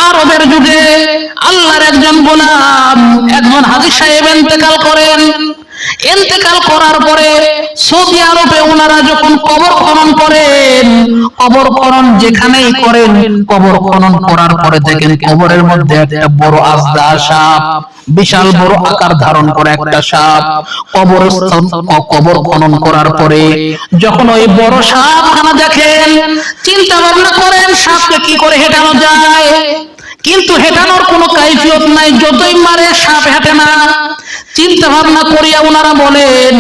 আরবের যুগে আল্লাহর একজন গোলাম, একজন হাজী সাহেব ইন্তেকাল করেন। ইন্তেকাল করার পরে সৌদি আরবে ওনারা যখন কবর খনন করেন, কবর খনন যেখানেই করেন, কবর খনন করার পরে দেখেন কবরের মধ্যে একটা বড় আজদা সাপ, বিশাল বড় আকার ধারণ করে একটা সাপ। কবর খনন করার পরে যখন ওই বড় সাপখানা দেখেন, চিন্তা ভাবনা করেন সাপকে কি করে হেঁটানো যায়, কিন্তু হেঁটানোর কোনো কাইফিয়ত নাই, যতই মারে সাপ হেঁটে না। চিন্তা ভাবনা করিয়া ওনারা বলেন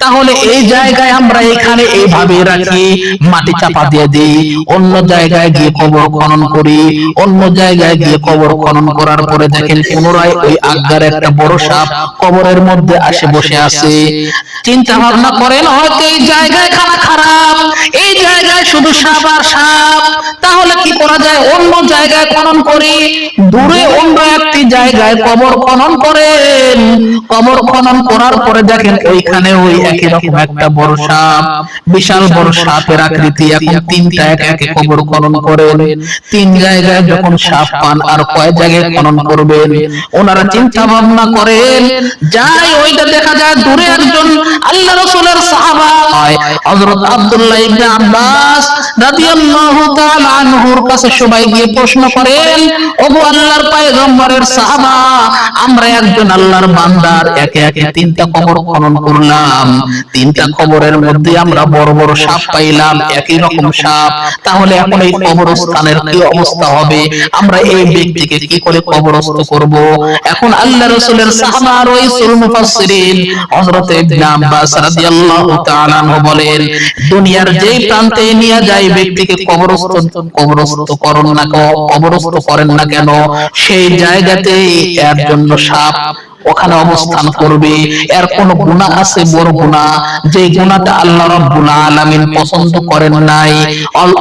তাহলে এই জায়গায় আমরা এখানে এইভাবে রাখি, মাটি চাপা দিয়ে দিই, অন্য জায়গায় গিয়ে কবর খনন করি। অন্য জায়গায় গিয়ে কবর খনন করার পরে দেখেন পুনরায় ওই আজ্ঞার একটা বড় সাপ কবরের মধ্যে আসে বসে আছে। চিন্তা ভাবনা করেন হয়তো এই জায়গায় খানা খারাপ, এই জায়গায় শুধু সাপ আর সাপ, তাহলে কি করা যায়, অন্য জায়গায় খনন করি। দূরে অন্য একটি জায়গায় কবর খনন করেন। কবর খনন করার পরে দেখেন ওইখানে ওই একই রকম একটা বড় সাপ, বিশাল বড় সাপের আকৃতি। এখন তিনটা এক একে কবর খনন করেন। তিন জায়গায় যখন সাপ পান আর কয় জায়গায় খনন করবেন, ওনারা চিন্তা ভাবনা করেন। যাই ওইটা দেখা যায় দূরে একজন আল্লাহ রাসূলের সাহাবা হযরত আব্দুল্লাহ ইবনে আব্বাস রাদিয়াল্লাহু তাআলা আনহুর কাছে সবাই গিয়ে প্রশ্ন করেন, ওগো আল্লাহর পয়গম্বরের সাহাবা, আমরা একজন আল্লাহর বান্দার একে একে তিনটা কবর খনন করলাম, তিনটা কবরের মধ্যে আমরা বড় বড় সাপ পাইলাম, একই রকম সাপ, তাহলে এখন এই কবরস্থানের কি অবস্থা হবে, আমরা এই ব্যক্তিকে কি করে কবরস্থ করব? এখন আল্লাহ রাসূলের সাহাবা আর রাসূল মুফাসসিরিন হযরত ইবনে আব্বাস রাদিয়াল্লাহু তাআলা আনহু বলেন, দুনিয়ার যেই প্রান্তে নিয়ে যায় ব্যক্তিকে কবরস্থ করেন না কেন, সেই জায়গাতেই এর জন্য সাপ ওখানে অবস্থান করবে। এর কোন গুনাহ আছে, বড় গুনাহ, যে গুনাহটা আল্লাহ রাব্বুল আলামিন পছন্দ করেন নাই,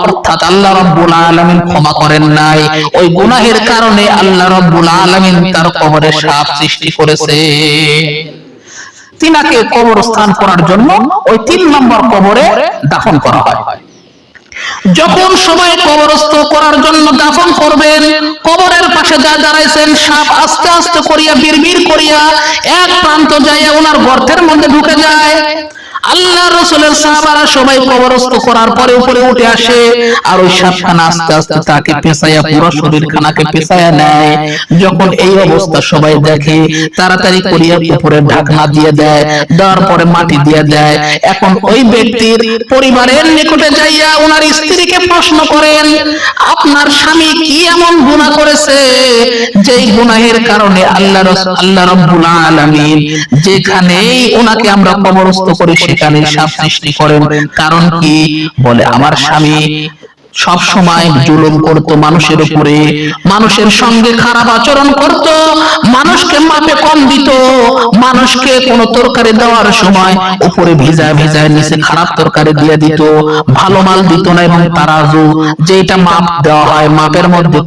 অর্থাৎ আল্লাহ রাব্বুল আলামিন ক্ষমা করেন নাই, ওই গুনাহের কারণে আল্লাহ রাব্বুল আলামিন তার কবরে সাপ সৃষ্টি করেছে। তিনাকে কবরস্থান করার জন্য ওই 3 নম্বর কবরে দাফন করা হয়। যখন সবাই কবরস্থ করার জন্য দাফন করবেন, কবরের পাশে যা দাঁড়াইছেন সাপ আস্তে আস্তে করিয়া বিড়বিড় করিয়া এক প্রান্ত যাইয়া ওনার গর্তের মধ্যে ঢুকে যায়। আল্লাহ রাসূলের সাহাবারা সবাই কবরস্থ করার পরে উপরে উঠে আসে, আর ওই সাপখানা আস্তে আস্তে তাকে পেঁচাইয়া পুরো শরীরখানাকে পেঁচাইয়া নেয়। যখন এই অবস্থা সবাই দেখে, তাড়াতাড়ি করিয়া উপরে ঢাকনা দিয়ে দেয়, দেওয়ার পরে মাটি দিয়ে দেয়। এখন ওই ব্যক্তির পরিবারের নিকটে যাইয়া ওনার স্ত্রীকে প্রশ্ন করেন, আপনার স্বামী কি এমন গুনাহ করেছে যেই গুনাহের কারণে আল্লাহ রাব্বুল আলামিন যেখানেই ওনাকে আমরা কবরস্থ করি সেখানে সাপ সৃষ্টি করেন? কারণ কি? বলে আমার স্বামী সব সময় জুলুম করত মানুষের উপরে, মানুষের সঙ্গে খারাপ আচরণ করত, মানুষকে মাপে কম দিত, মানুষকে কোন তরকারি দেওয়ার সময় উপরে ভিজা ভিজা নিচে খারাপ তরকারি দিয়ে দিত, ভালো মাল দিত না, এবং তারাজু যেটা মাপ দেওয়া হয় মাপের মধ্যে